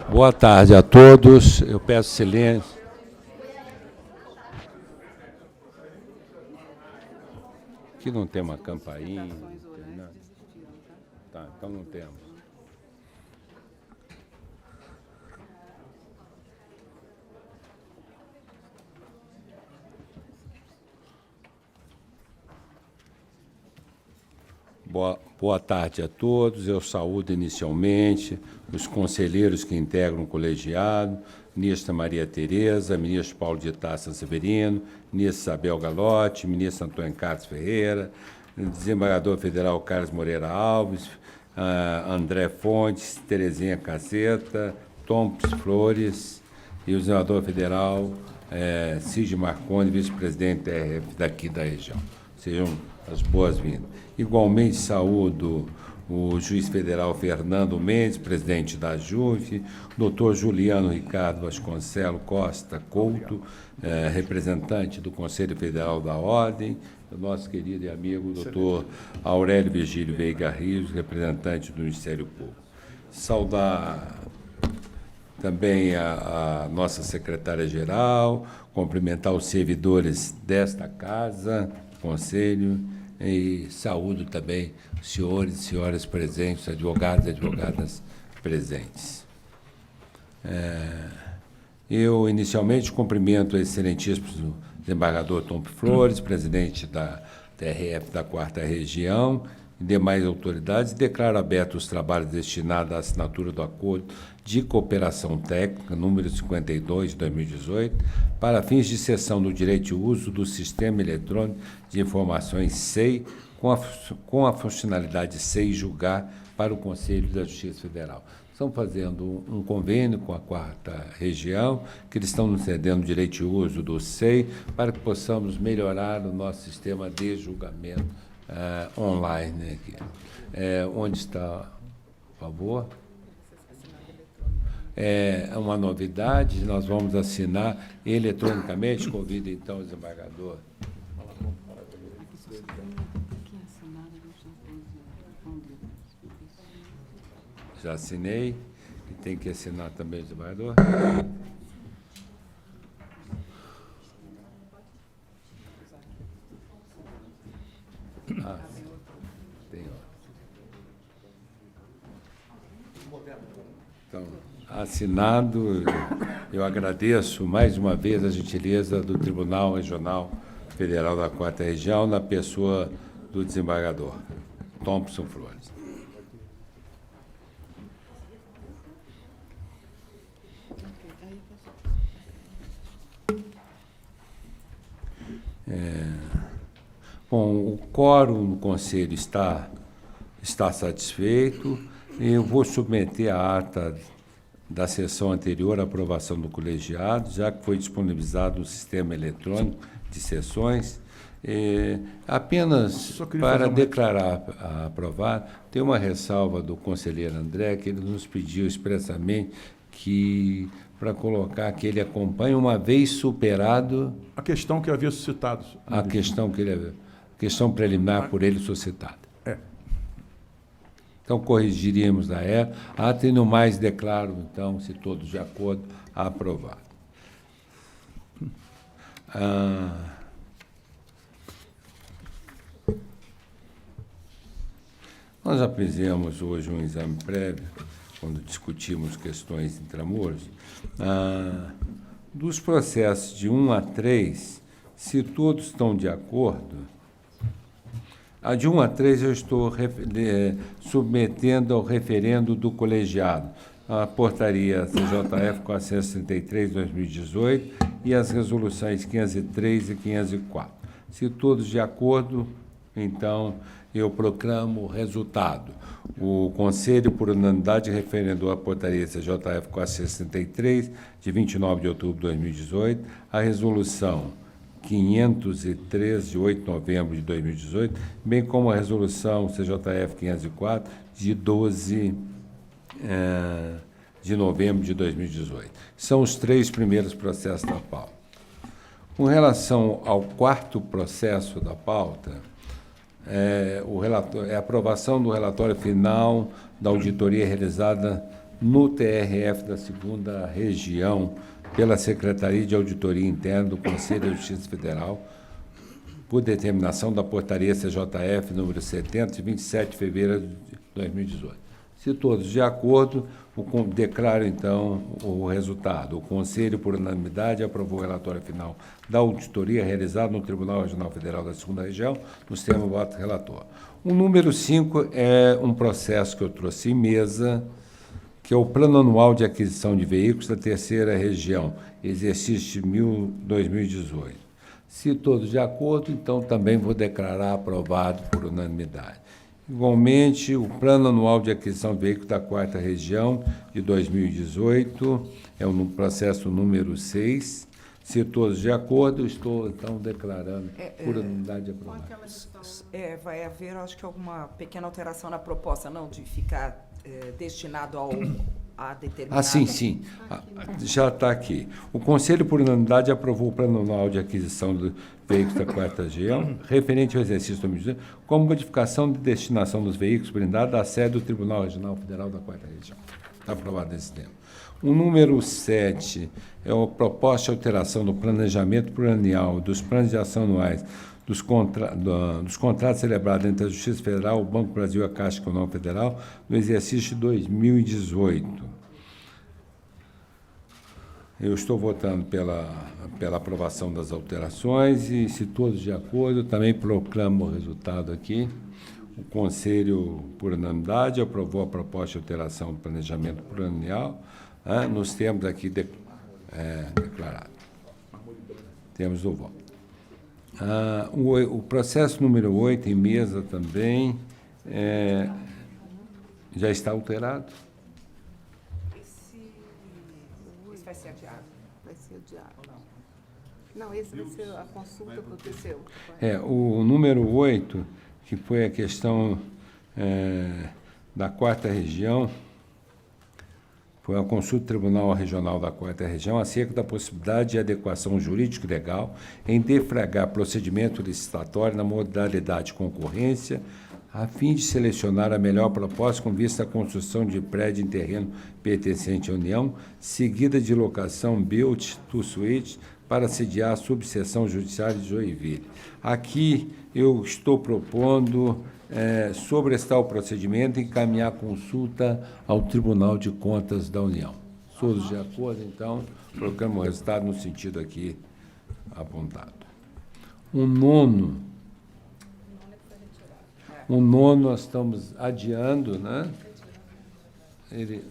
Boa tarde a todos. Eu peço silêncio. Aqui não tem uma campainha. Tá, então não temos. Boa tarde a todos. Eu saúdo inicialmente os conselheiros que integram o colegiado, ministra Maria Tereza, ministro Paulo de Tarso Severino, ministro Isabel Galotti, ministro Antônio Carlos Ferreira, desembargador federal Carlos Moreira Alves, André Fontes, Terezinha Caceta, Tom Flores e o desembargador federal Cid Marconi, vice-presidente da RF daqui da região. Sejam as boas-vindas. Igualmente saúdo o juiz federal Fernando Mendes, presidente da JUF, doutor Juliano Ricardo Vasconcelos Costa Couto, representante do Conselho Federal da Ordem, o nosso querido e amigo doutor Aurélio Virgílio Veiga Rios, representante do Ministério Público. Saudar também a nossa secretária-geral, cumprimentar os servidores desta casa, Conselho, e saúdo também os senhores e senhoras presentes, advogados e advogadas presentes. Eu, inicialmente, cumprimento o excelentíssimo desembargador Tom Flores, presidente da TRF da 4ª Região, e demais autoridades, e declaro abertos os trabalhos destinados à assinatura do Acordo de Cooperação Técnica, número 52, de 2018, para fins de cessão do direito de uso do Sistema Eletrônico de Informações SEI, com a funcionalidade SEI julgar para o Conselho da Justiça Federal. Estão fazendo um convênio com a 4ª Região, que eles estão nos cedendo o direito de uso do SEI, para que possamos melhorar o nosso sistema de julgamento online aqui. Onde está, por favor? É uma novidade, nós vamos assinar eletronicamente. Convido, então, o desembargador. Já assinei, e tem que assinar também o desembargador. Tem. Então, assinado, eu agradeço mais uma vez a gentileza do Tribunal Regional Federal da 4ª Região, na pessoa do desembargador Thompson Flores. Bom, o quórum no Conselho está satisfeito. Eu vou submeter a ata da sessão anterior à aprovação do colegiado, já que foi disponibilizado o sistema eletrônico de sessões. Apenas para declarar aprovado, tem uma ressalva do conselheiro André, que ele nos pediu expressamente que, para colocar que ele acompanha uma vez superado... A questão que havia suscitado. A questão preliminar por ele suscitada. Então, corrigiríamos a ata e, no mais, declaro, então, se todos de acordo, aprovado. Nós já fizemos hoje um exame prévio, quando discutimos questões intramuros, dos processos de 1 a 3, se todos estão de acordo. A de 1 a 3 eu estou submetendo ao referendo do colegiado, a portaria CJF 433, 2018, e as resoluções 503 e 504. Se todos de acordo, então eu proclamo o resultado. O Conselho, por unanimidade, referendou a portaria CJF 463, de 29 de outubro de 2018, a resolução 503, de 8 de novembro de 2018, bem como a resolução CJF 504, de 12 de novembro de 2018. São os 3 primeiros processos da pauta. Com relação ao 4º processo da pauta, a aprovação do relatório final da auditoria realizada no TRF da 2ª Região pela Secretaria de Auditoria Interna do Conselho de Justiça Federal, por determinação da Portaria CJF número 70, de 27 de fevereiro de 2018. Se todos de acordo, declaro, então, o resultado. O Conselho, por unanimidade, aprovou o relatório final da auditoria realizado no Tribunal Regional Federal da 2ª Região, nos termos do voto do relator. O número 5 é um processo que eu trouxe em mesa, que é o Plano Anual de Aquisição de Veículos da 3ª Região, exercício de 2018. Se todos de acordo, então também vou declarar aprovado por unanimidade. Igualmente, o Plano Anual de Aquisição de Veículos da 4ª Região de 2018, é o processo número 6. Se todos de acordo, estou, então, declarando por unanimidade aprovado. Vai haver, acho que, alguma pequena alteração na proposta, não, de ficar destinado a determinado... Sim. Já está aqui. O Conselho, por unanimidade, aprovou o Plano Anual de Aquisição de Veículos da 4ª Região, referente ao exercício 2018, como modificação de destinação dos veículos blindados à sede do Tribunal Regional Federal da 4ª Região. Está aprovado esse tema. O número 7 é a proposta de alteração do planejamento plurianual dos planos de ação anuais dos contratos celebrados entre a Justiça Federal, o Banco do Brasil e a Caixa Econômica Federal no exercício de 2018. Eu estou votando pela aprovação das alterações e, se todos de acordo, também proclamo o resultado aqui. O Conselho, por unanimidade, aprovou a proposta de alteração do planejamento plurianual, nos termos aqui declarados. Temos o voto. O processo número 8, em mesa também, já está alterado? Esse vai ser adiado. Vai ser adiado. Não, esse vai ser a consulta aconteceu. O número 8, que foi a questão da 4ª Região, foi a consulta do Tribunal Regional da 4ª Região acerca da possibilidade de adequação jurídico-legal em defragrar procedimento licitatório na modalidade concorrência, a fim de selecionar a melhor proposta com vista à construção de prédio em terreno pertencente à União, seguida de locação build to suite para sediar a subseção judiciária de Joinville. Aqui eu estou propondo sobrestar o procedimento e encaminhar a consulta ao Tribunal de Contas da União. Todos de acordo, então, proclamo o resultado no sentido aqui apontado. O nono nós estamos adiando, né? Ele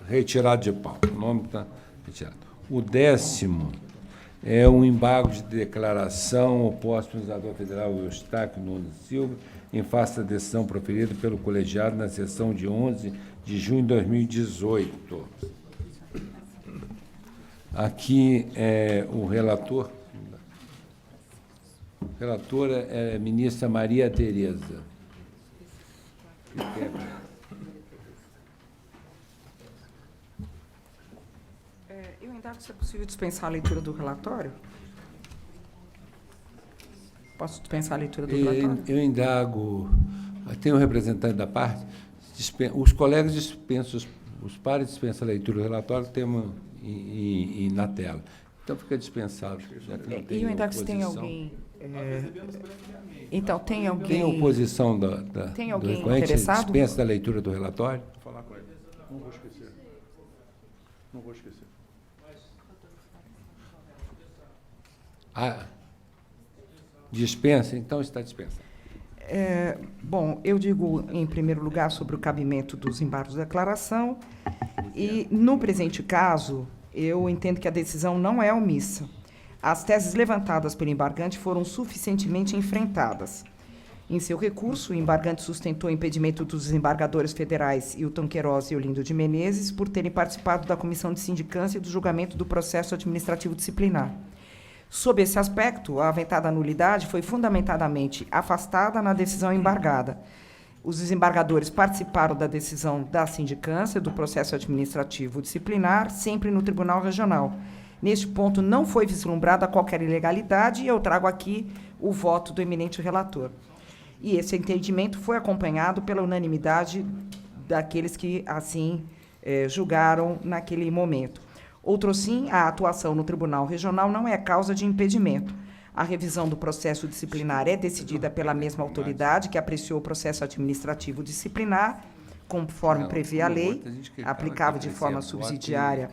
retirado de pauta. O nome está retirado. O 10º é um embargo de declaração oposto ao legislador federal Eustáquio Nunes Silva, em face da decisão proferida pelo colegiado na sessão de 11 de junho de 2018. Aqui o relator. Relatora é a ministra Maria Tereza. Eu indago se é possível dispensar a leitura do relatório. Posso dispensar a leitura do relatório? Eu indago, tem um representante da parte, os colegas dispensam, os pares dispensam a leitura do relatório, temos na tela. Então, fica dispensado. E eu indago se tem alguém... Então, tem alguém... Tem oposição tem do alguém recorrente? interessado? Dispensa da leitura do relatório? Vou falar com ele. Não vou esquecer. Não vou esquecer. Dispensa? Então está dispensado. Bom, eu digo, em primeiro lugar, sobre o cabimento dos embargos de declaração. E, no presente caso, eu entendo que a decisão não é omissa. As teses levantadas pelo embargante foram suficientemente enfrentadas. Em seu recurso, o embargante sustentou o impedimento dos desembargadores federais Hilton Queiroz e Olindo de Menezes por terem participado da comissão de sindicância e do julgamento do processo administrativo disciplinar. Sob esse aspecto, a aventada nulidade foi fundamentadamente afastada na decisão embargada. Os desembargadores participaram da decisão da sindicância, do processo administrativo disciplinar, sempre no Tribunal Regional. Neste ponto, não foi vislumbrada qualquer ilegalidade e eu trago aqui o voto do eminente relator. E esse entendimento foi acompanhado pela unanimidade daqueles que assim julgaram naquele momento. Outrosim, a atuação no Tribunal Regional não é causa de impedimento. A revisão do processo disciplinar é decidida pela mesma autoridade que apreciou o processo administrativo disciplinar, conforme prevê a lei, aplicável de forma subsidiária,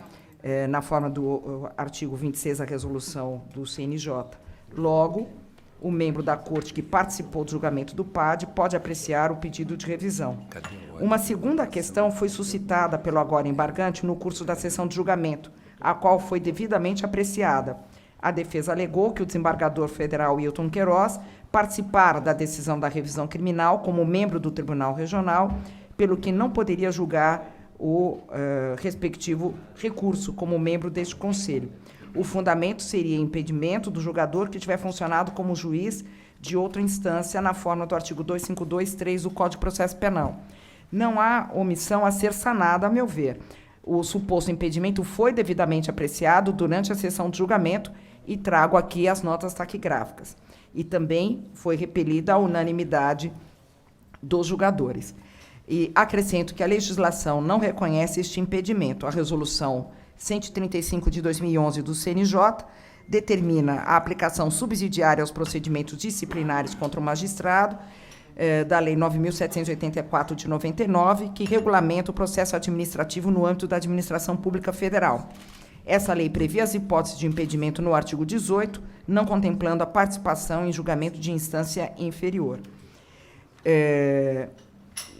na forma do artigo 26 da resolução do CNJ. Logo, o membro da Corte que participou do julgamento do PAD pode apreciar o pedido de revisão. Uma segunda questão foi suscitada pelo agora embargante no curso da sessão de julgamento, a qual foi devidamente apreciada. A defesa alegou que o desembargador federal Wilton Queiroz participara da decisão da revisão criminal como membro do Tribunal Regional, pelo que não poderia julgar o respectivo recurso como membro deste conselho. O fundamento seria impedimento do julgador que tiver funcionado como juiz de outra instância na forma do artigo 252.3 do Código de Processo Penal. Não há omissão a ser sanada, a meu ver. O suposto impedimento foi devidamente apreciado durante a sessão de julgamento e trago aqui as notas taquigráficas. E também foi repelida a unanimidade dos julgadores. E acrescento que a legislação não reconhece este impedimento. A resolução 135 de 2011 do CNJ determina a aplicação subsidiária aos procedimentos disciplinares contra o magistrado, da Lei 9.784 de 99, que regulamenta o processo administrativo no âmbito da administração pública federal. Essa lei prevê as hipóteses de impedimento no artigo 18, não contemplando a participação em julgamento de instância inferior.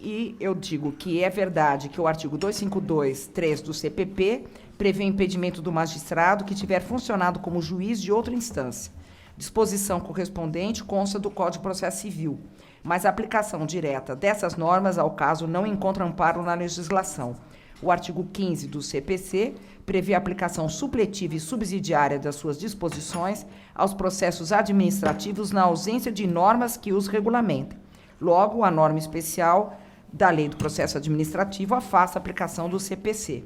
E eu digo que é verdade que o artigo 252.3 do CPP prevê o impedimento do magistrado que tiver funcionado como juiz de outra instância. Disposição correspondente consta do Código de Processo Civil, mas a aplicação direta dessas normas ao caso não encontra amparo na legislação. O artigo 15 do CPC prevê a aplicação supletiva e subsidiária das suas disposições aos processos administrativos na ausência de normas que os regulamentem. Logo, a norma especial da Lei do Processo Administrativo afasta a aplicação do CPC.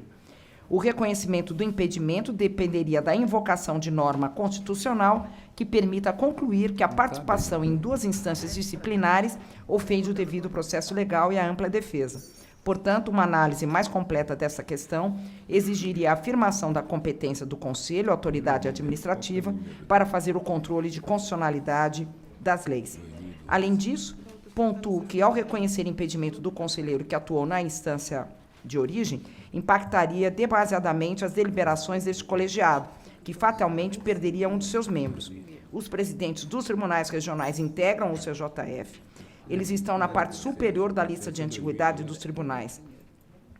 O reconhecimento do impedimento dependeria da invocação de norma constitucional que permita concluir que a participação em duas instâncias disciplinares ofende o devido processo legal e a ampla defesa. Portanto, uma análise mais completa dessa questão exigiria a afirmação da competência do Conselho, autoridade administrativa, para fazer o controle de constitucionalidade das leis. Além disso, pontuo que, ao reconhecer impedimento do conselheiro que atuou na instância de origem, impactaria demasiadamente as deliberações deste colegiado, que fatalmente perderia um de seus membros. Os presidentes dos tribunais regionais integram o CJF. Eles estão na parte superior da lista de antiguidade dos tribunais.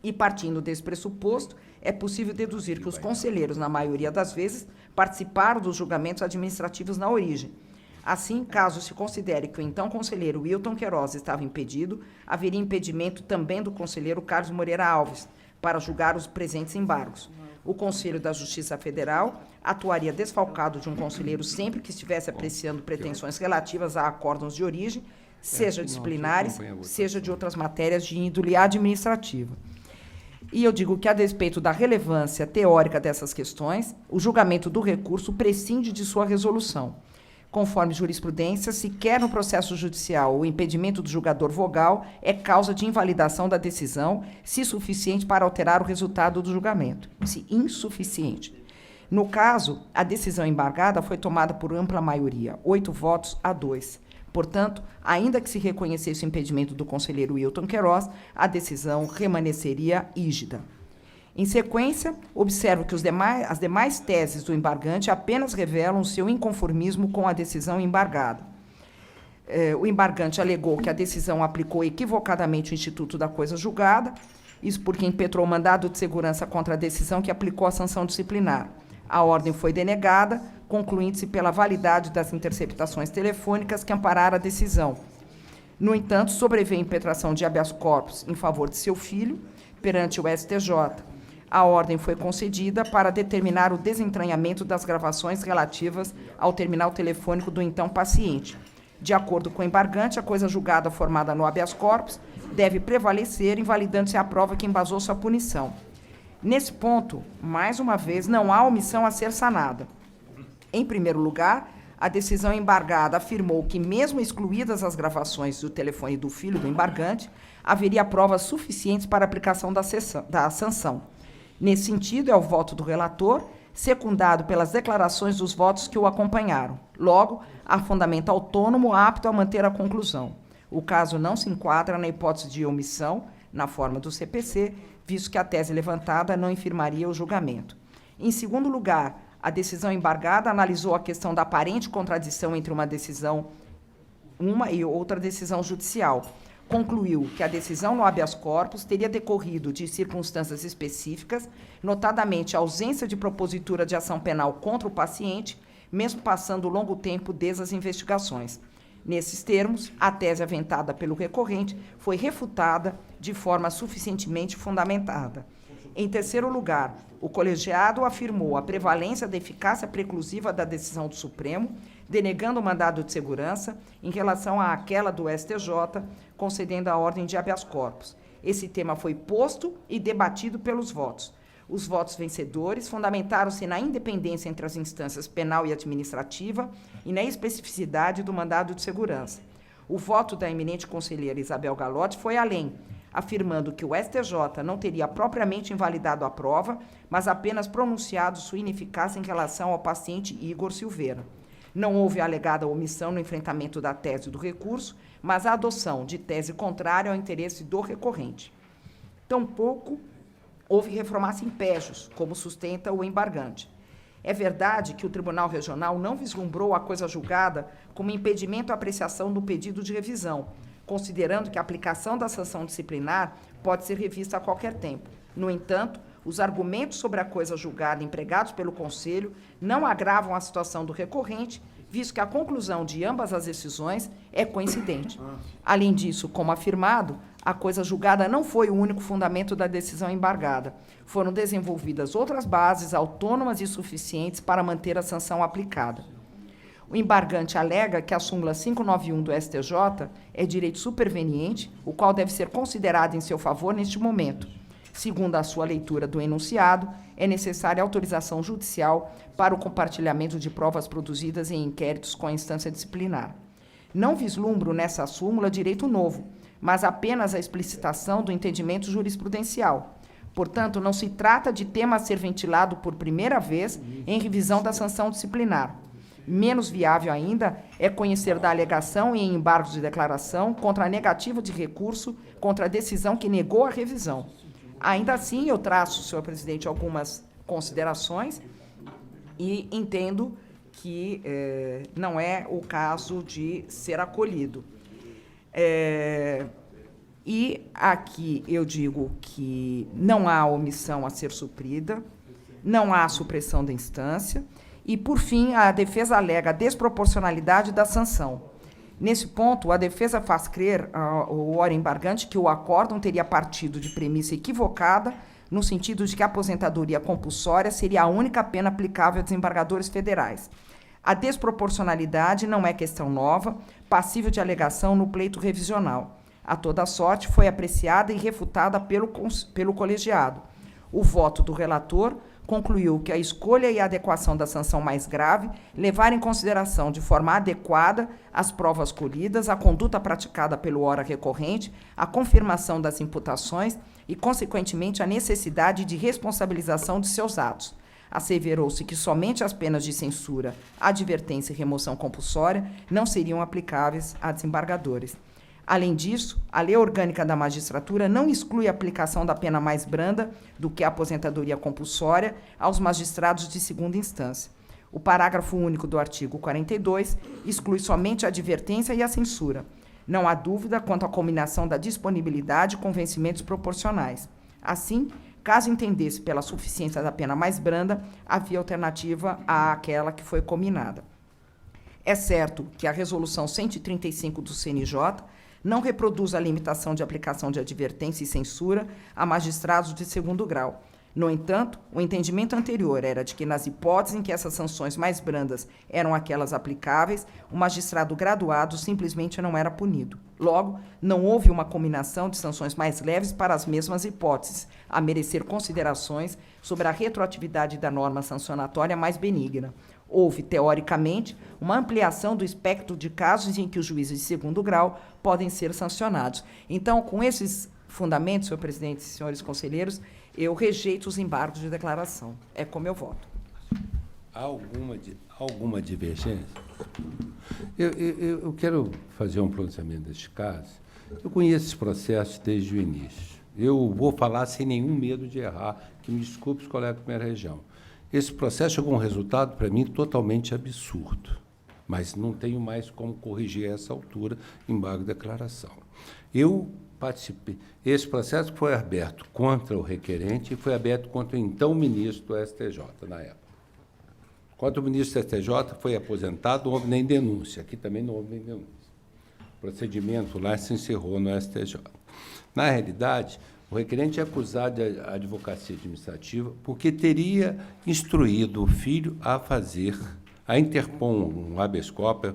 E, partindo desse pressuposto, é possível deduzir que os conselheiros, na maioria das vezes, participaram dos julgamentos administrativos na origem. Assim, caso se considere que o então conselheiro Wilton Queiroz estava impedido, haveria impedimento também do conselheiro Carlos Moreira Alves para julgar os presentes embargos. O Conselho da Justiça Federal atuaria desfalcado de um conselheiro sempre que estivesse apreciando pretensões relativas a acórdãos de origem, seja disciplinares, seja de outras matérias de índole administrativa. E eu digo que, a despeito da relevância teórica dessas questões, o julgamento do recurso prescinde de sua resolução. Conforme jurisprudência, sequer no processo judicial o impedimento do julgador vogal é causa de invalidação da decisão, se suficiente para alterar o resultado do julgamento. Se insuficiente. No caso, a decisão embargada foi tomada por ampla maioria, 8-2. Portanto, ainda que se reconhecesse o impedimento do conselheiro Wilton Queiroz, a decisão permaneceria rígida. Em sequência, observo que as demais teses do embargante apenas revelam seu inconformismo com a decisão embargada. O embargante alegou que a decisão aplicou equivocadamente o instituto da coisa julgada, isso porque impetrou o mandado de segurança contra a decisão que aplicou a sanção disciplinar. A ordem foi denegada, concluindo-se pela validade das interceptações telefônicas que ampararam a decisão. No entanto, sobreveio a impetração de habeas corpus em favor de seu filho perante o STJ. A ordem foi concedida para determinar o desentranhamento das gravações relativas ao terminal telefônico do então paciente. De acordo com o embargante, a coisa julgada formada no habeas corpus deve prevalecer, invalidando-se a prova que embasou sua punição. Nesse ponto, mais uma vez, não há omissão a ser sanada. Em primeiro lugar, a decisão embargada afirmou que, mesmo excluídas as gravações do telefone do filho do embargante, haveria provas suficientes para a aplicação da sanção. Nesse sentido, é o voto do relator, secundado pelas declarações dos votos que o acompanharam. Logo, há fundamento autônomo apto a manter a conclusão. O caso não se enquadra na hipótese de omissão, na forma do CPC, visto que a tese levantada não infirmaria o julgamento. Em segundo lugar, a decisão embargada analisou a questão da aparente contradição entre uma e outra decisão judicial. Concluiu que a decisão no habeas corpus teria decorrido de circunstâncias específicas, notadamente a ausência de propositura de ação penal contra o paciente, mesmo passando longo tempo desde as investigações. Nesses termos, a tese aventada pelo recorrente foi refutada de forma suficientemente fundamentada. Em terceiro lugar, o colegiado afirmou a prevalência da eficácia preclusiva da decisão do Supremo, denegando o mandado de segurança em relação àquela do STJ, concedendo a ordem de habeas corpus. Esse tema foi posto e debatido pelos votos. Os votos vencedores fundamentaram-se na independência entre as instâncias penal e administrativa e na especificidade do mandado de segurança. O voto da eminente conselheira Isabel Galotti foi além, afirmando que o STJ não teria propriamente invalidado a prova, mas apenas pronunciado sua ineficácia em relação ao paciente Igor Silveira. Não houve alegada omissão no enfrentamento da tese do recurso, mas a adoção de tese contrária ao interesse do recorrente. Tampouco houve reformácia in pejus, como sustenta o embargante. É verdade que o Tribunal Regional não vislumbrou a coisa julgada como impedimento à apreciação do pedido de revisão, considerando que a aplicação da sanção disciplinar pode ser revista a qualquer tempo. No entanto, os argumentos sobre a coisa julgada empregados pelo Conselho não agravam a situação do recorrente, visto que a conclusão de ambas as decisões é coincidente. Além disso, como afirmado, a coisa julgada não foi o único fundamento da decisão embargada. Foram desenvolvidas outras bases autônomas e suficientes para manter a sanção aplicada. O embargante alega que a súmula 591 do STJ é direito superveniente, o qual deve ser considerado em seu favor neste momento. Segundo a sua leitura do enunciado, é necessária autorização judicial para o compartilhamento de provas produzidas em inquéritos com a instância disciplinar. Não vislumbro nessa súmula direito novo, mas apenas a explicitação do entendimento jurisprudencial. Portanto, não se trata de tema a ser ventilado por primeira vez em revisão da sanção disciplinar. Menos viável ainda é conhecer da alegação e em embargos de declaração contra a negativa de recurso contra a decisão que negou a revisão. Ainda assim, eu traço, senhor presidente, algumas considerações e entendo que não é o caso de ser acolhido. E aqui eu digo que não há omissão a ser suprida, não há supressão da instância, e, por fim, a defesa alega a desproporcionalidade da sanção. Nesse ponto, a defesa faz crer ao ora embargante que o acórdão teria partido de premissa equivocada, no sentido de que a aposentadoria compulsória seria a única pena aplicável a desembargadores federais. A desproporcionalidade não é questão nova, passível de alegação no pleito revisional. A toda sorte, foi apreciada e refutada pelo colegiado. O voto do relator concluiu que a escolha e a adequação da sanção mais grave levaram em consideração de forma adequada as provas colhidas, a conduta praticada pelo ora recorrente, a confirmação das imputações e, consequentemente, a necessidade de responsabilização de seus atos. Asseverou-se que somente as penas de censura, advertência e remoção compulsória não seriam aplicáveis a desembargadores. Além disso, a Lei Orgânica da Magistratura não exclui a aplicação da pena mais branda do que a aposentadoria compulsória aos magistrados de segunda instância. O parágrafo único do artigo 42 exclui somente a advertência e a censura. Não há dúvida quanto à combinação da disponibilidade com vencimentos proporcionais. Assim, caso entendesse pela suficiência da pena mais branda, havia alternativa àquela que foi combinada. É certo que a Resolução 135 do CNJ não reproduz a limitação de aplicação de advertência e censura a magistrados de segundo grau. No entanto, o entendimento anterior era de que, nas hipóteses em que essas sanções mais brandas eram aquelas aplicáveis, o magistrado graduado simplesmente não era punido. Logo, não houve uma combinação de sanções mais leves para as mesmas hipóteses, a merecer considerações sobre a retroatividade da norma sancionatória mais benigna. Houve, teoricamente, uma ampliação do espectro de casos em que os juízes de segundo grau podem ser sancionados. Então, com esses fundamentos, senhor presidente e senhores conselheiros, eu rejeito os embargos de declaração. É como eu voto. Há alguma divergência? Eu quero fazer um pronunciamento deste caso. Eu conheço esse processo desde o início. Eu vou falar sem nenhum medo de errar, que me desculpe os colegas da primeira região. Esse processo chegou a um resultado, para mim, totalmente absurdo, mas não tenho mais como corrigir a essa altura embargo de declaração. Eu participei. Esse processo foi aberto contra o requerente e foi aberto contra o então ministro do STJ, na época. Contra o ministro do STJ foi aposentado, não houve nem denúncia. Aqui também não houve nem denúncia. O procedimento lá se encerrou no STJ. Na realidade, o requerente é acusado de advocacia administrativa porque teria instruído o filho a interpor um habeas corpus,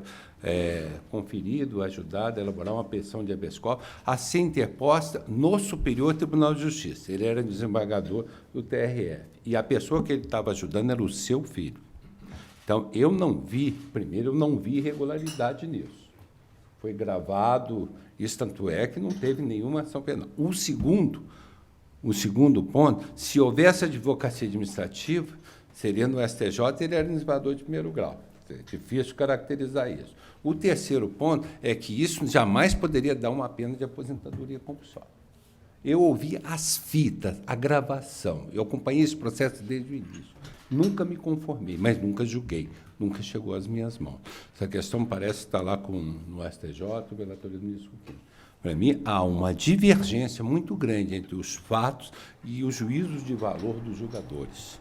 conferido, ajudado a elaborar uma petição de habeas corpus, a ser interposta no Superior Tribunal de Justiça. Ele era desembargador do TRF. E a pessoa que ele estava ajudando era o seu filho. Então, eu não vi irregularidade nisso. Foi gravado, isso tanto é que não teve nenhuma ação penal. O segundo ponto, se houvesse advocacia administrativa, seria no STJ, ele era desembargador de primeiro grau. É difícil caracterizar isso. O terceiro ponto é que isso jamais poderia dar uma pena de aposentadoria compulsória. Eu ouvi as fitas, a gravação, eu acompanhei esse processo desde o início. Nunca me conformei, mas nunca julguei, nunca chegou às minhas mãos. Essa questão parece estar lá no STJ, o relatoria do ministro Coutinho. Para mim, há uma divergência muito grande entre os fatos e os juízos de valor dos julgadores.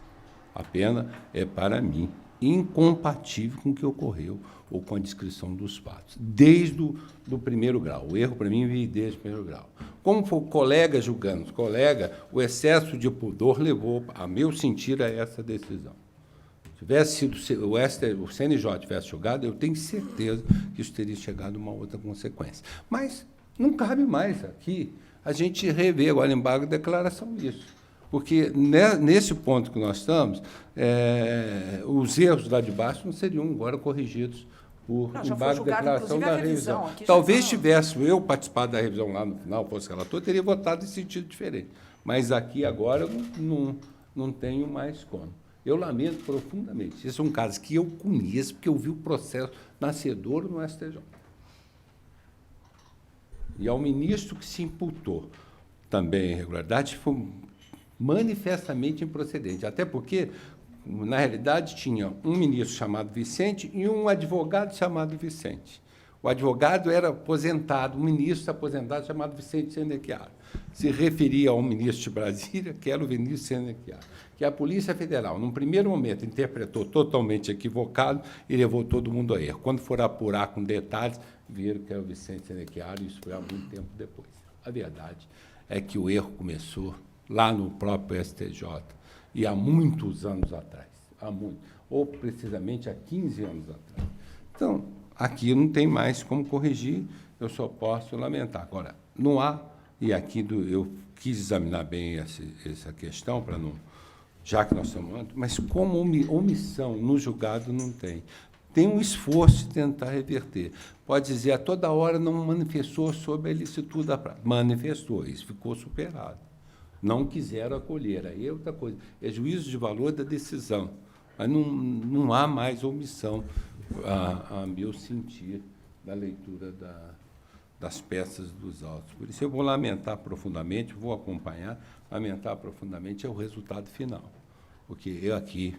A pena é, para mim, incompatível com o que ocorreu ou com a descrição dos fatos, desde o primeiro grau. O erro, para mim, veio desde o primeiro grau. Como foi o colega julgando, o excesso de pudor levou, a meu sentir, a essa decisão. Se tivesse sido o CNJ tivesse julgado, eu tenho certeza que isso teria chegado a uma outra consequência. Mas não cabe mais aqui a gente rever agora embargo de declaração isso. Porque nesse ponto que nós estamos, os erros lá de baixo não seriam agora corrigidos por embargo de declaração da revisão. Talvez tivesse eu participado da revisão lá no final, fosse relator, teria votado em sentido diferente. Mas aqui agora eu não tenho mais como. Eu lamento profundamente. Esse é um caso que eu conheço, porque eu vi o processo nascedouro no STJ. E ao ministro que se imputou também irregularidade foi manifestamente improcedente, até porque, na realidade, tinha um ministro chamado Vicente e um advogado chamado Vicente. O advogado era aposentado, um ministro aposentado chamado Vicente Senequiaro. Se referia ao ministro de Brasília, que era o Vinícius Senequiaro, que a Polícia Federal, num primeiro momento, interpretou totalmente equivocado e levou todo mundo a erro. Quando for apurar com detalhes, viram que era o Vicente Senequiaro, e isso foi há muito tempo depois. A verdade é que o erro começou lá no próprio STJ, e há muitos anos atrás, ou precisamente há 15 anos atrás. Então, aqui não tem mais como corrigir, eu só posso lamentar. Agora, não há, e aqui eu quis examinar bem essa questão, para não, já que nós estamos antes, mas como omissão no julgado não tem. Tem um esforço de tentar reverter. Pode dizer, a toda hora não manifestou sobre a ilicitude da prática. Manifestou, isso ficou superado. Não quiseram acolher. Aí é outra coisa. É juízo de valor da decisão. Mas não há mais omissão, a meu sentir, da leitura das peças dos autos. Por isso, eu vou lamentar profundamente, vou acompanhar, lamentar profundamente é o resultado final. Porque eu aqui,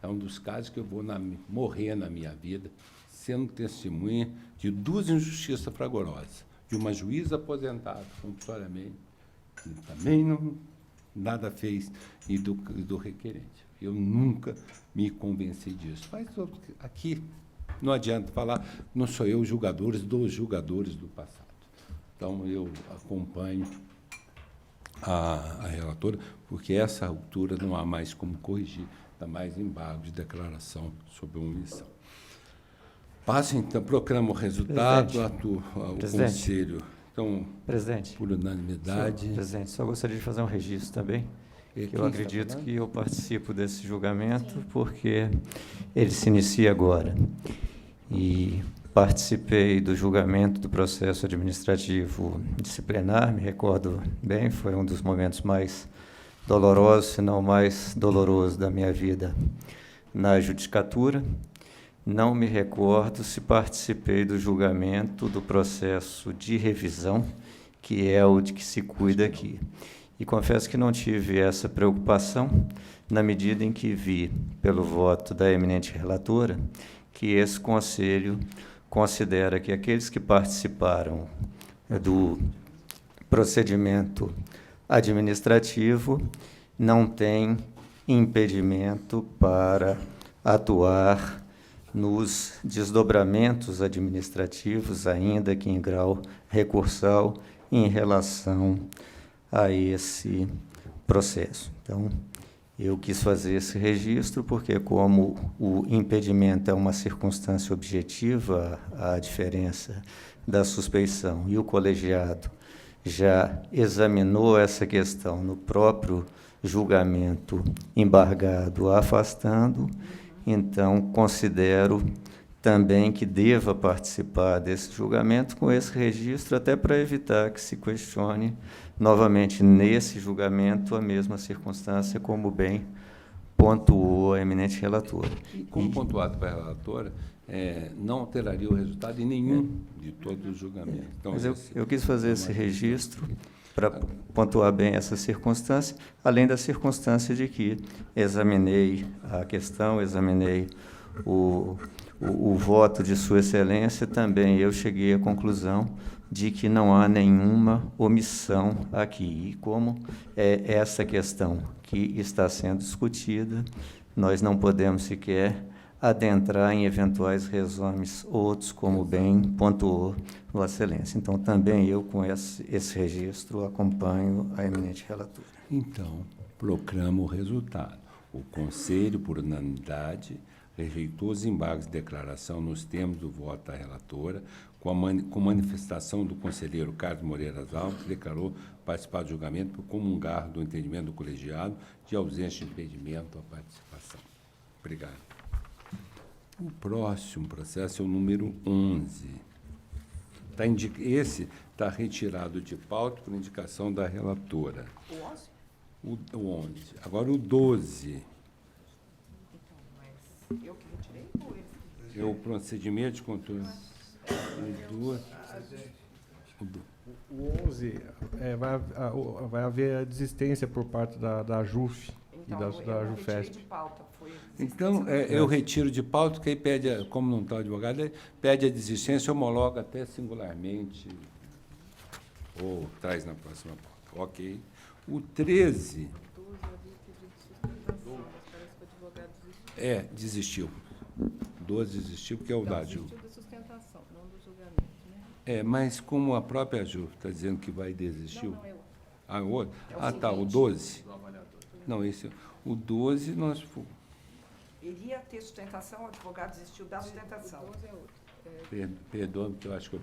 é um dos casos que eu vou morrer na minha vida, sendo testemunha de duas injustiças fragorosas. De uma juíza aposentada, compulsoriamente, que também nada fez, e do requerente. Eu nunca me convenci disso. Mas aqui não adianta falar, não sou eu julgadores dos julgadores do passado. Então, eu acompanho a relatora, porque a essa altura não há mais como corrigir, está mais embargo de declaração sobre omissão. Passa, então, proclama o resultado, o Presidente. Conselho. Então, Presidente. por unanimidade. Presidente, só gostaria de fazer um registro também. E Eu quem está acredito falando? que eu participo desse julgamento porque ele se inicia agora. E participei do julgamento do processo administrativo disciplinar, me recordo bem, foi um dos momentos mais dolorosos, se não mais doloroso da minha vida na judicatura. Não me recordo se participei do julgamento do processo de revisão, que é o de que se cuida aqui. E confesso que não tive essa preocupação, na medida em que vi, pelo voto da eminente relatora, que esse Conselho considera que aqueles que participaram do procedimento administrativo não têm impedimento para atuar nos desdobramentos administrativos, ainda que em grau recursal, em relação a esse processo. Então, eu quis fazer esse registro porque, como o impedimento é uma circunstância objetiva, a diferença da suspeição, e o colegiado já examinou essa questão no próprio julgamento embargado, afastando, então considero também que deva participar desse julgamento com esse registro, até para evitar que se questione novamente nesse julgamento a mesma circunstância, como bem pontuou a eminente relatora. E como pontuado pela relatora, não alteraria o resultado em nenhum de todos os julgamentos. Então, Mas eu quis fazer esse registro para pontuar bem essa circunstância, além da circunstância de que examinei a questão, examinei o voto de Sua Excelência, também eu cheguei à conclusão de que não há nenhuma omissão aqui. E como é essa questão que está sendo discutida, nós não podemos sequer adentrar em eventuais resumes outros, como bem pontuou Vossa Excelência. Então, também eu, com esse registro, acompanho a eminente relatora. Então, proclamo o resultado. O Conselho, por unanimidade, rejeitou os embargos de declaração nos termos do voto da relatora, com manifestação do conselheiro Carlos Moreira Alves, que declarou participar do julgamento por comungar do entendimento do colegiado de ausência de impedimento à participação. Obrigado. O próximo processo é o número 11. Esse está retirado de pauta por indicação da relatora. O 11? O 11. Agora o 12. Eu que retirei ou esse? É o procedimento de controle. O 11, vai haver a desistência por parte da JUF e da eu retirei JUFESP. de pauta. Foi Então, eu retiro de pauta, que aí pede, como não está o advogado, ele pede a desistência, homologa até singularmente, ou traz na próxima pauta. Ok. O 13. 12 havia pedido sustentação, mas parece que o advogado desistiu. Desistiu. 12 desistiu, porque é o da Ju. Desistiu da sustentação, não do julgamento, né? Mas como a própria Ju está dizendo que vai desistir. Não, eu. O outro? É o Tá, o seguinte. 12. Não, esse. O 12 nós. Iria ter sustentação, o advogado desistiu da sustentação. O 12 é outro. Perdoa, porque eu acho que eu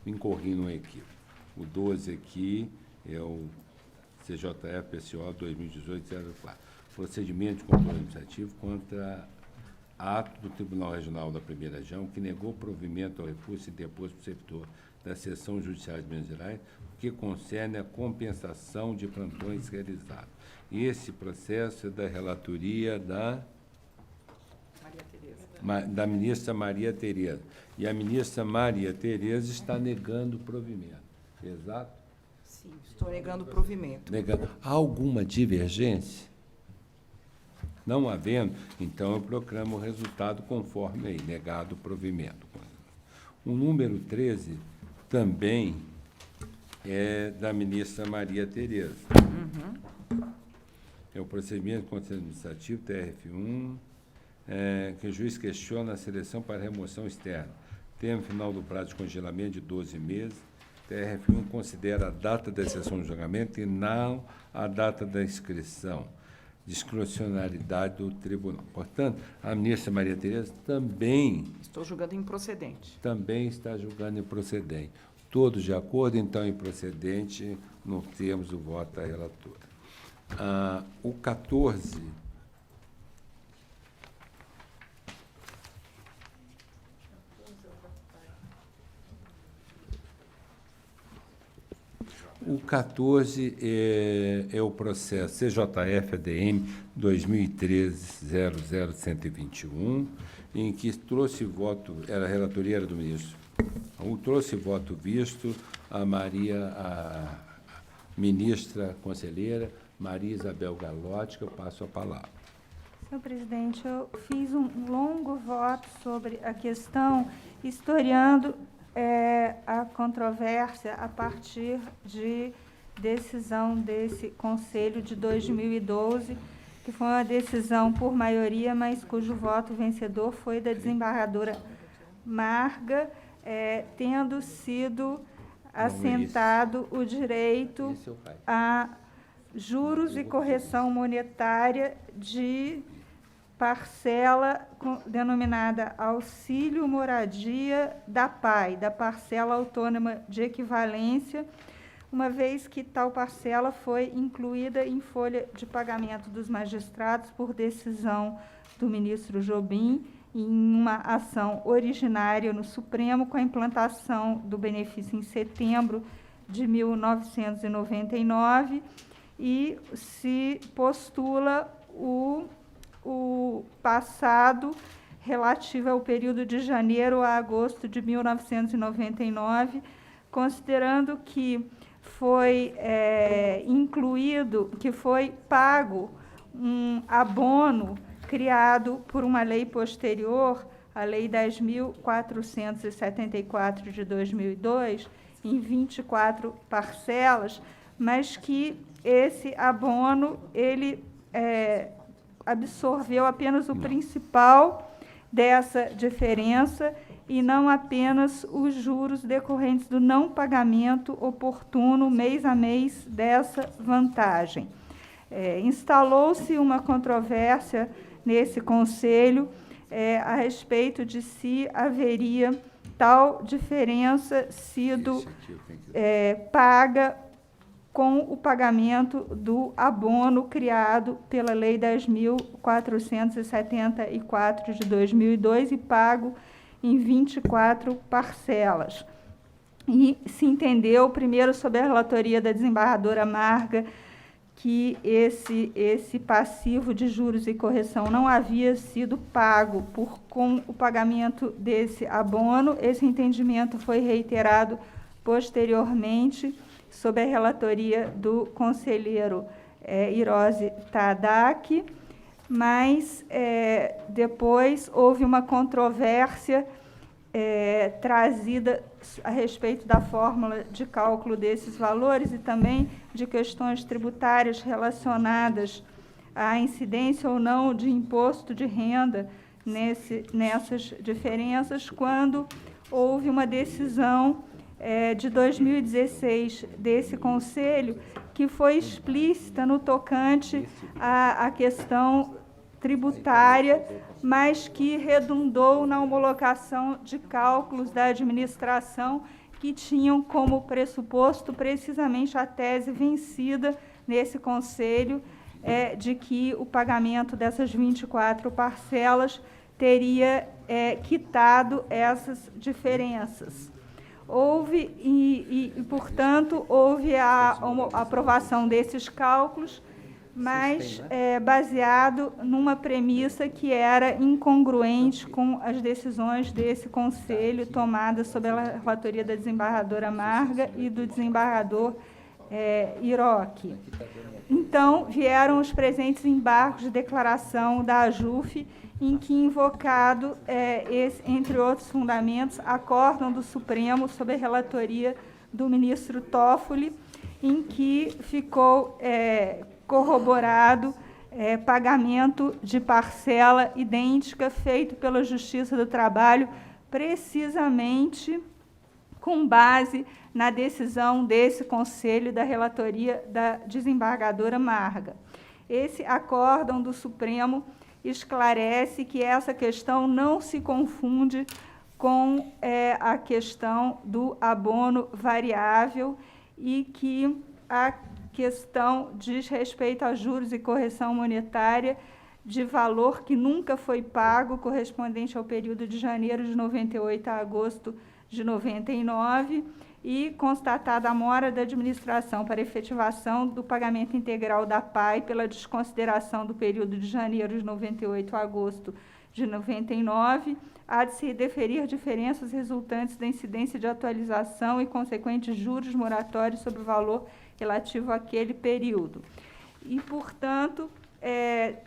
me incorri no equívoco. O 12 aqui é o CJF PCO 2018-04. Procedimento de controle administrativo contra ato do Tribunal Regional da Primeira Região que negou provimento ao recurso interposto por servidor da Seção Judiciária de Minas Gerais, que concerne a compensação de plantões realizados. Esse processo é da relatoria da ministra Maria Tereza. E a ministra Maria Tereza está negando o provimento. Exato? Sim, estou negando o provimento. Negando. Há alguma divergência? Não havendo, então eu proclamo o resultado conforme aí, negado o provimento. O número 13 também é da ministra Maria Tereza. É o procedimento de controle administrativo, TRF1, que o juiz questiona a seleção para remoção externa. Termo final do prazo de congelamento de 12 meses, TRF1 considera a data da sessão de julgamento e não a data da inscrição. Discricionariedade do tribunal. Portanto, a ministra Maria Tereza também Estou julgando improcedente. está julgando improcedente. Todos de acordo, então, improcedente, no termos do voto da relatora. O 14... O 14 é o processo CJF-ADM 2013-00121, em que trouxe voto, era a relatoria era do ministro, trouxe voto visto a ministra conselheira Maria Isabel Galotti, que eu passo a palavra. Senhor presidente, eu fiz um longo voto sobre a questão, historiando a controvérsia a partir de decisão desse Conselho de 2012, que foi uma decisão por maioria, mas cujo voto vencedor foi da desembargadora Marga, tendo sido assentado o direito a juros e correção monetária de parcela denominada auxílio moradia da PAI, da parcela autônoma de equivalência, uma vez que tal parcela foi incluída em folha de pagamento dos magistrados por decisão do ministro Jobim, em uma ação originária no Supremo, com a implantação do benefício em setembro de 1999, e se postula o passado relativo ao período de janeiro a agosto de 1999, considerando que foi incluído, que foi pago um abono criado por uma lei posterior, a Lei 10.474 de 2002, em 24 parcelas, mas que esse abono ele absorveu apenas o principal dessa diferença e não apenas os juros decorrentes do não pagamento oportuno mês a mês dessa vantagem. Instalou-se uma controvérsia nesse Conselho a respeito de se haveria tal diferença sido paga com o pagamento do abono criado pela Lei 10.474 de 2002 e pago em 24 parcelas. E se entendeu, primeiro, sob a relatoria da desembargadora Marga, que esse passivo de juros e correção não havia sido pago com o pagamento desse abono. Esse entendimento foi reiterado posteriormente sob a relatoria do conselheiro Hirose Tadaki, mas depois houve uma controvérsia trazida a respeito da fórmula de cálculo desses valores e também de questões tributárias relacionadas à incidência ou não de imposto de renda nessas diferenças, quando houve uma decisão de 2016 desse Conselho, que foi explícita no tocante à questão tributária, mas que redundou na homologação de cálculos da administração que tinham como pressuposto precisamente a tese vencida nesse Conselho de que o pagamento dessas 24 parcelas teria quitado essas diferenças. Houve, portanto, houve a aprovação desses cálculos, mas baseado numa premissa que era incongruente com as decisões desse Conselho tomadas sob a relatoria da desembargadora Marga e do desembargador Iroque. Então, vieram os presentes embargos de declaração da AJUF, em que, invocado, entre outros fundamentos, acórdão do Supremo sob a relatoria do ministro Toffoli, em que ficou corroborado pagamento de parcela idêntica feito pela Justiça do Trabalho, precisamente com base na decisão desse Conselho da relatoria da desembargadora Marga. Esse acórdão do Supremo esclarece que essa questão não se confunde com a questão do abono variável e que a questão diz respeito a juros e correção monetária de valor que nunca foi pago, correspondente ao período de janeiro de 98 a agosto de 99, e constatada a mora da administração para efetivação do pagamento integral da PAI pela desconsideração do período de janeiro de 98 a agosto de 99, há de se deferir diferenças resultantes da incidência de atualização e consequentes juros moratórios sobre o valor relativo àquele período. E, portanto,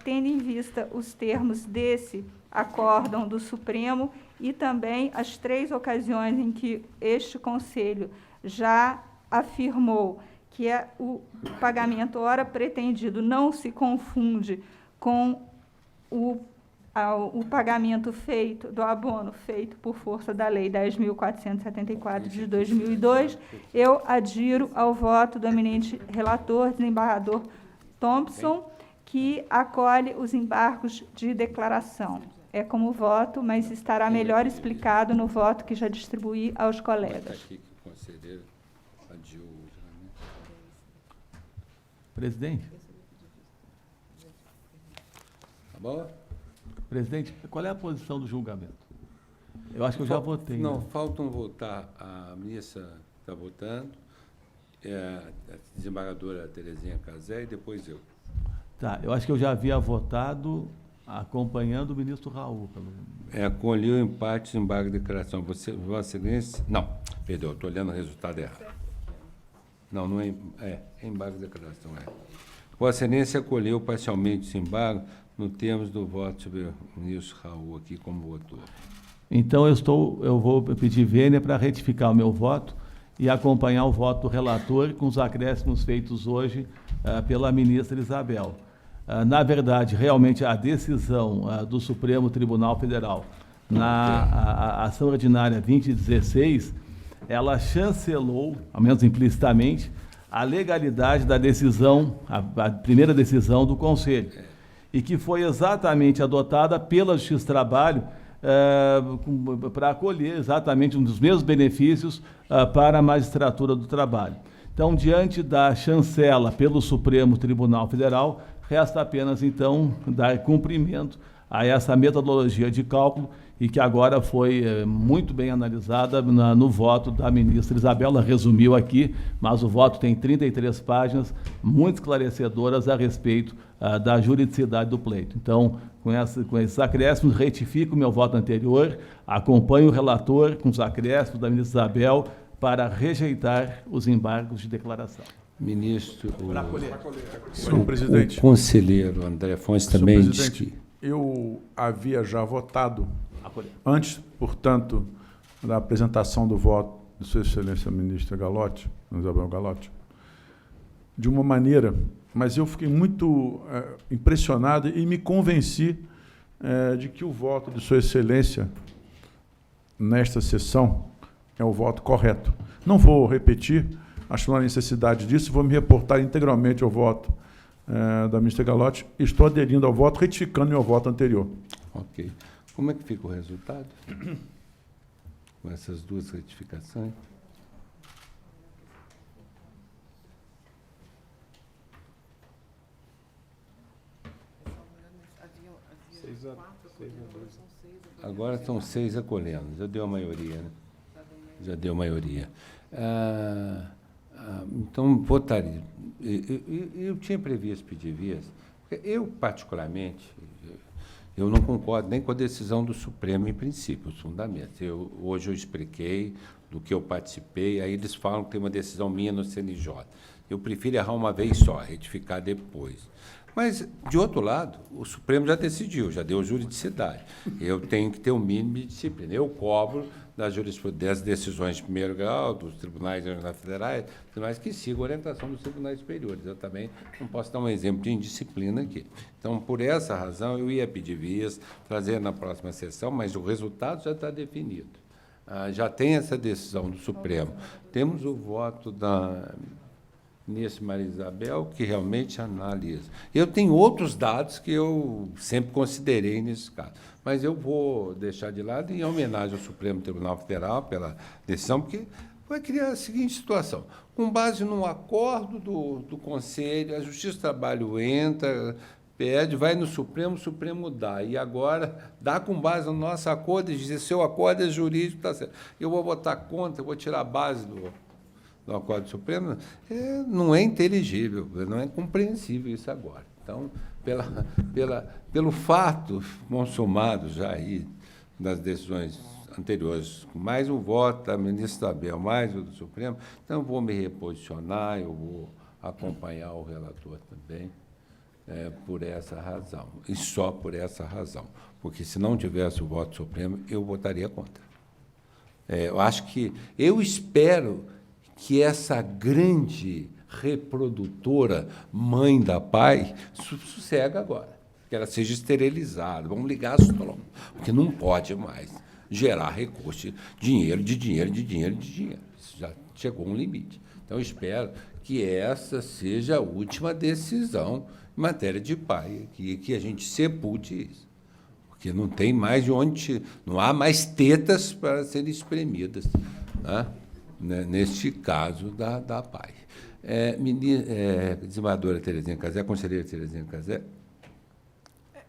tendo em vista os termos desse acórdão do Supremo e também as 3 ocasiões em que este Conselho já afirmou que o pagamento ora pretendido não se confunde com o pagamento feito, do abono feito por força da Lei 10.474 de 2002, eu adiro ao voto do eminente relator, desembargador Thompson, que acolhe os embargos de declaração. É como voto, mas estará melhor explicado no voto que já distribuí aos colegas. Presidente. Tá bom? Presidente, qual é a posição do julgamento? Eu acho que eu já votei. Não, né? faltam votar. A ministra está votando, a desembargadora Terezinha Cazé e depois eu. Tá, eu acho que eu já havia votado acompanhando o ministro Raul. Acolheu em parte o embargo de declaração. Vossa Excelência... Não, perdão, estou olhando o resultado errado. Não é embargo de declaração. Vossa Excelência acolheu parcialmente esse embargo no termos do voto sobre o ministro Raul aqui como votou. Então, eu vou pedir vênia para retificar o meu voto e acompanhar o voto do relator com os acréscimos feitos hoje pela ministra Isabel. Na verdade, realmente, a decisão do Supremo Tribunal Federal na ação ordinária 2016, ela chancelou, ao menos implicitamente, a legalidade da decisão, a primeira decisão do Conselho, e que foi exatamente adotada pela Justiça do Trabalho para acolher exatamente um dos mesmos benefícios para a magistratura do trabalho. Então, diante da chancela pelo Supremo Tribunal Federal, resta apenas, então, dar cumprimento a essa metodologia de cálculo e que agora foi muito bem analisada no voto da ministra Isabel. Ela resumiu aqui, mas o voto tem 33 páginas, muito esclarecedoras a respeito da juridicidade do pleito. Então, com esses acréscimos, retifico o meu voto anterior, acompanho o relator com os acréscimos da ministra Isabel para rejeitar os embargos de declaração. Ministro, Senhor presidente, o conselheiro André Afonso também disse que... Eu havia já votado, antes, portanto, da apresentação do voto de Sua Excelência Ministra Galotti, Isabel Galotti, de uma maneira, mas eu fiquei muito impressionado e me convenci de que o voto de Sua Excelência nesta sessão é o voto correto. Não vou repetir, acho que não há necessidade disso, vou me reportar integralmente ao voto da ministra Galotti. Estou aderindo ao voto, retificando meu voto anterior. Ok. Como é que fica o resultado? Com essas duas retificações? Agora são 6 acolhendo. Já deu a maioria, né? Já deu a maioria. Então, votaria. Eu tinha previsto pedir vias. Eu, particularmente, eu não concordo nem com a decisão do Supremo, em princípio, os fundamentos. Hoje eu expliquei do que eu participei, aí eles falam que tem uma decisão minha no CNJ. Eu prefiro errar uma vez só, retificar depois. Mas, de outro lado, o Supremo já decidiu, já deu juridicidade. Eu tenho que ter um mínimo de disciplina. Eu cobro das decisões de primeiro grau, dos tribunais federais, tribunais que sigam a orientação dos tribunais superiores. Eu também não posso dar um exemplo de indisciplina aqui. Então, por essa razão, eu ia pedir vias, trazer na próxima sessão, mas o resultado já está definido. Já tem essa decisão do Supremo. Temos o voto da ministra Maria Isabel, que realmente analisa. Eu tenho outros dados que eu sempre considerei nesse caso, mas eu vou deixar de lado em homenagem ao Supremo Tribunal Federal pela decisão, porque vai criar a seguinte situação. Com base no acordo do Conselho, a Justiça do Trabalho entra, pede, vai no Supremo, o Supremo dá. E agora dá com base no nosso acordo e diz, seu acordo é jurídico, está certo. Eu vou votar contra, eu vou tirar a base do acordo do Supremo. Não é inteligível, não é compreensível isso agora. Então, pelo fato consumado já aí das decisões anteriores, mais o voto da ministra Isabel, mais o do Supremo, então eu vou me reposicionar, eu vou acompanhar o relator também, por essa razão, e só por essa razão, porque se não tivesse o voto Supremo, eu votaria contra. Eu espero que essa grande reprodutora, mãe da PAI, sossega agora, que ela seja esterilizada, vamos ligar as trombas, porque não pode mais gerar recurso, dinheiro. Isso já chegou a um limite. Então, eu espero que essa seja a última decisão em matéria de PAI, que a gente sepulte isso, porque não tem mais de onde, não há mais tetas para serem espremidas, né? Neste caso da PAI. Desembargadora Terezinha Cazé, conselheira Terezinha Cazé.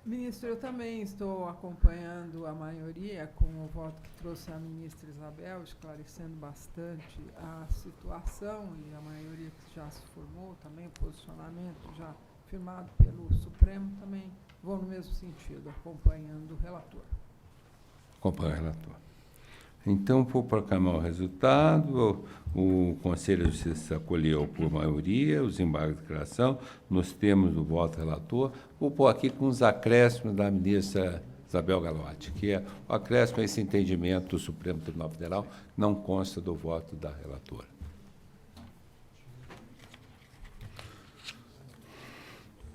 Ministro, eu também estou acompanhando a maioria com o voto que trouxe a ministra Isabel, esclarecendo bastante a situação e a maioria que já se formou, também o posicionamento já firmado pelo Supremo, também vou no mesmo sentido, acompanhando o relator. Acompanha o relator. Então, vou proclamar o resultado. O Conselho de Justiça acolheu por maioria os embargos de declaração. Nós temos o voto relator. Vou pôr aqui com os acréscimos da ministra Isabel Galotti, que é o acréscimo a esse entendimento do Supremo Tribunal Federal, não consta do voto da relatora.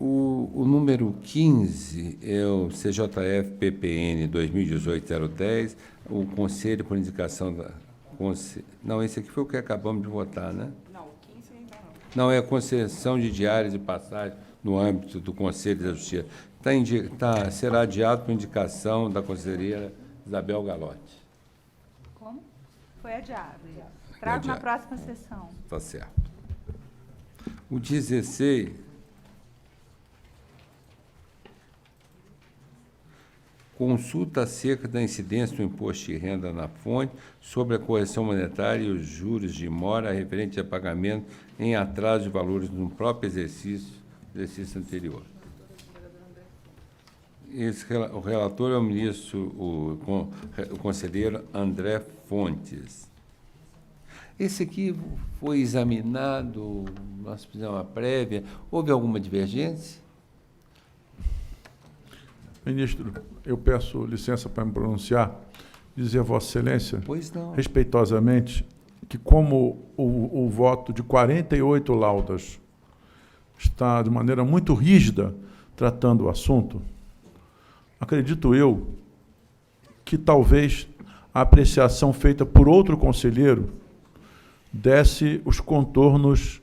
O número 15 é o CJF-PPN 2018-010, o Conselho, por indicação da... Não, esse aqui foi o que acabamos de votar, né? Não, o 15 ainda não. Não, é a concessão de diárias e passagens no âmbito do Conselho da Justiça. Será adiado por indicação da conselheira Isabel Galotti. Como? Foi adiado. Trago na próxima sessão. Está certo. O 16... Consulta acerca da incidência do imposto de renda na fonte sobre a correção monetária e os juros de mora referente a pagamento em atraso de valores no próprio exercício anterior. O relator é o ministro, o conselheiro André Fontes. Esse aqui foi examinado, nós fizemos uma prévia, houve alguma divergência? Ministro, eu peço licença para me pronunciar, dizer a Vossa Excelência, respeitosamente, que como o voto de 48 laudas está de maneira muito rígida tratando o assunto, acredito eu que talvez a apreciação feita por outro conselheiro desse os contornos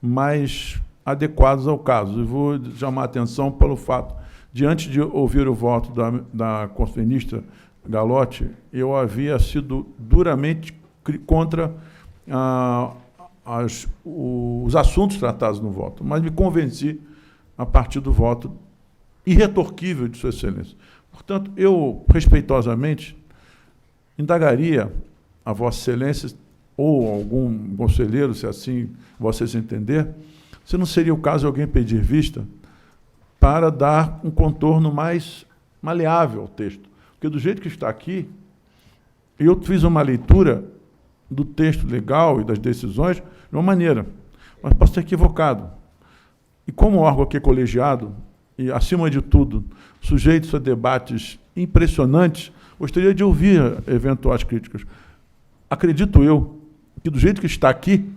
mais adequados ao caso. E vou chamar a atenção pelo fato, diante de ouvir o voto da ministra Galotti, eu havia sido duramente contra os assuntos tratados no voto, mas me convenci a partir do voto irretorquível de Sua Excelência. Portanto, eu, respeitosamente, indagaria a Vossa Excelência ou algum conselheiro, se assim vocês entender, se não seria o caso de alguém pedir vista para dar um contorno mais maleável ao texto. Porque, do jeito que está aqui, eu fiz uma leitura do texto legal e das decisões de uma maneira, mas posso estar equivocado. E como órgão aqui colegiado, e, acima de tudo, sujeitos a debates impressionantes, gostaria de ouvir eventuais críticas. Acredito eu que, do jeito que está aqui,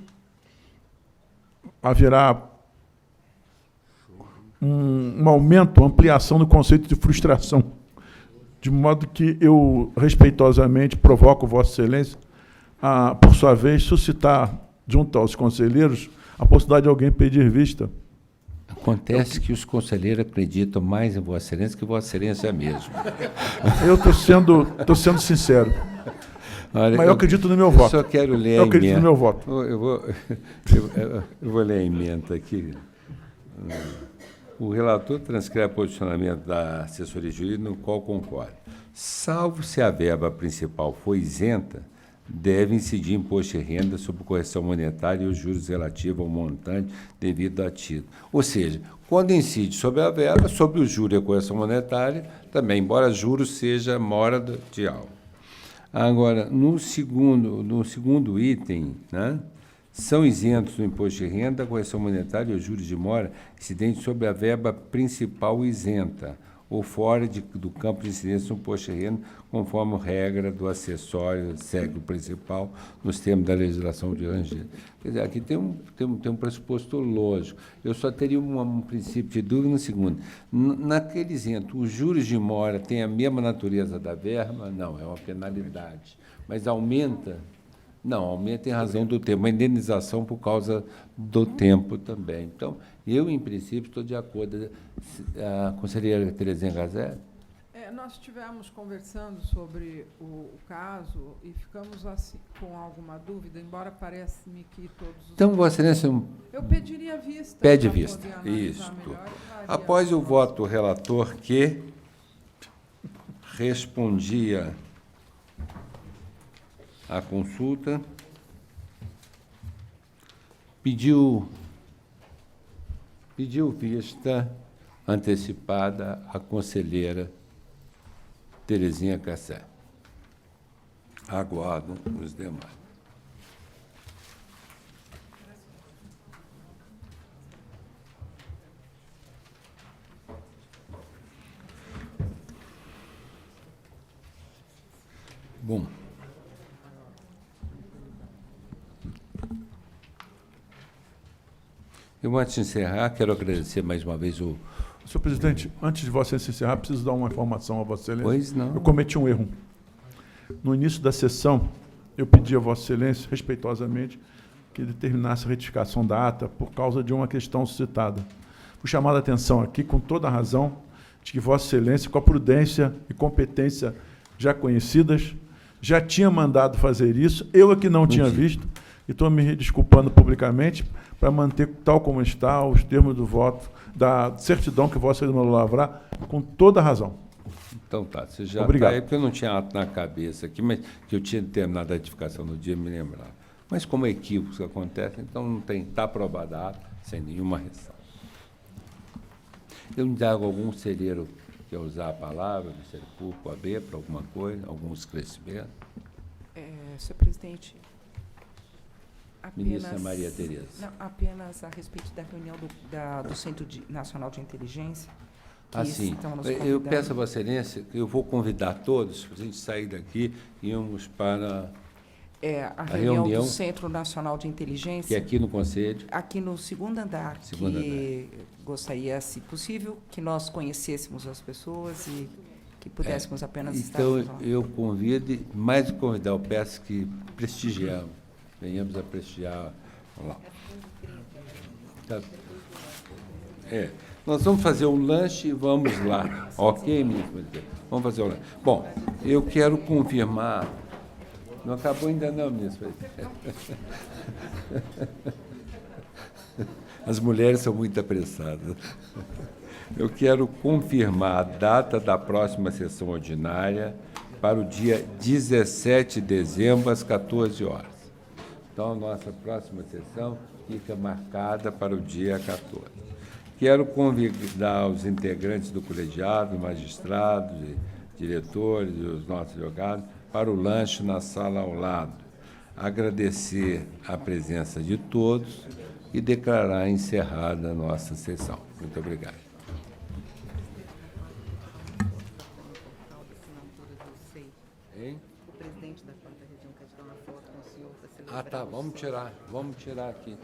haverá um aumento, uma ampliação do conceito de frustração. de modo que eu, respeitosamente, provoco Vossa Excelência a, por sua vez, suscitar, junto aos conselheiros, a possibilidade de alguém pedir vista. Acontece que os conselheiros acreditam mais em Vossa Excelência que Vossa Excelência mesmo. Eu estou sendo sincero. Olha, Mas eu acredito no meu voto. Eu só quero ler Eu a acredito emenda. no meu voto. Eu vou ler a emenda aqui. O relator transcreve o posicionamento da assessoria jurídica, no qual concorda. Salvo se a verba principal for isenta, deve incidir imposto de renda sobre correção monetária e os juros relativos ao montante devido a título. Ou seja, quando incide sobre a verba, sobre o juro e a correção monetária, também, embora juros seja mora de algo. Agora, no segundo item, né, são isentos do imposto de renda, a correção monetária e os juros de mora incidentes sobre a verba principal isenta, ou fora do campo de incidência do imposto de renda, conforme a regra do acessório, segue o principal, nos termos da legislação de Rangel. Quer dizer, aqui tem um pressuposto lógico. Eu só teria um princípio de dúvida no segundo. Naquele isento, os juros de mora têm a mesma natureza da verba? Não, é uma penalidade. Mas aumenta? Não, aumenta em razão do tempo, uma indenização por causa do tempo também. Então, eu, em princípio, estou de acordo. A conselheira Terezinha Gazé? Nós estivemos conversando sobre o caso e ficamos assim, com alguma dúvida, embora parece-me que todos os... Então, Vossa Excelência... Eu pediria vista. Pede vista, isso. Após o voto do relator que respondia à consulta, pediu vista antecipada à conselheira Terezinha Cassé. Aguardo os demais. Bom. Eu, antes de encerrar, quero agradecer mais uma vez o... Senhor presidente, antes de Vossa Excelência encerrar, preciso dar uma informação a Vossa Excelência. Pois não. Eu cometi um erro. No início da sessão, eu pedi a Vossa Excelência, respeitosamente, que determinasse a retificação da ata por causa de uma questão suscitada. Fui chamado a atenção aqui, com toda a razão, de que Vossa Excelência, com a prudência e competência já conhecidas, já tinha mandado fazer isso, eu aqui não tinha visto, e estou me desculpando publicamente para manter tal como está os termos do voto, da certidão que Vossa Excelência mandou lavrar, com toda a razão. Então tá, você já Obrigado. está aí, porque eu não tinha ato na cabeça aqui, mas que eu tinha terminado a retificação no dia, me lembrava. Mas como equívocos acontecem, então não tem, está aprovada a ata, sem nenhuma ressalva. Eu me dago algum conselheiro quer usar a palavra, Ministério Público, AB, para alguma coisa, algum esclarecimento? Senhor presidente, Ministra Maria Tereza. Não, apenas a respeito da reunião do Centro Nacional de Inteligência. Assim, eu peço a Vossa Excelência, eu vou convidar todos, para a gente sair daqui e irmos para a reunião do Centro Nacional de Inteligência. Que é aqui no Conselho. Aqui no segundo andar. Gostaria, se possível, que nós conhecêssemos as pessoas e que pudéssemos apenas estar lá. Então, eu convido, mais do que convidar, eu peço que prestigiamos, venhamos a prestigiar lá. Tá. Nós vamos fazer um lanche e vamos lá. Ok, ministro? Vamos fazer o lanche. Bom, eu quero confirmar. Não acabou ainda não, ministro. As mulheres são muito apressadas. Eu quero confirmar a data da próxima sessão ordinária para o dia 17 de dezembro, às 14 horas. Então, a nossa próxima sessão fica marcada para o dia 14. Quero convidar os integrantes do colegiado, magistrados, diretores e os nossos advogados para o lanche na sala ao lado. Agradecer a presença de todos e declarar encerrada a nossa sessão. Muito obrigado. O presidente da quarta região quer tirar uma foto com o senhor para celebrar. Ah, tá. Vamos tirar aqui.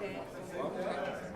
Até.